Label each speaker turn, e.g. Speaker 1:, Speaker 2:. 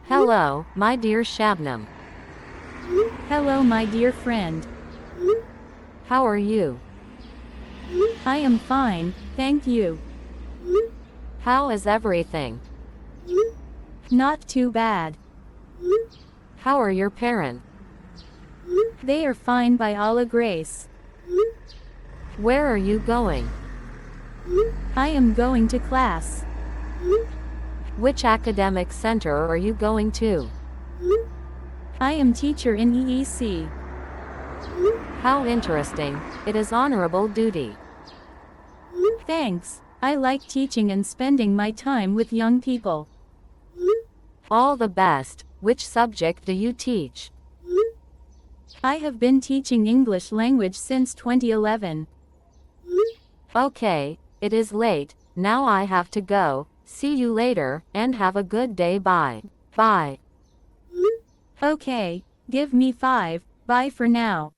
Speaker 1: Hello, my dear Shabnam.
Speaker 2: Hello, my dear friend.
Speaker 1: How are you?
Speaker 2: I am fine, thank you.
Speaker 1: How is everything?
Speaker 2: Not too bad.
Speaker 1: How are your parents?
Speaker 2: They are fine by Allah's grace.
Speaker 1: Where are you going?
Speaker 2: I am going to class.
Speaker 1: Which academic center are you going to?
Speaker 2: I am teacher in EEC.
Speaker 1: How interesting. It is honorable duty.
Speaker 2: Thanks. I like teaching and spending my time with young people.
Speaker 1: All the best. Which subject do you teach?
Speaker 2: I have been teaching English language since 2011.
Speaker 1: Okay, it is late, now I have to go. See you later, and have a good day. Bye. Bye.
Speaker 2: Okay, give me 5, bye for now.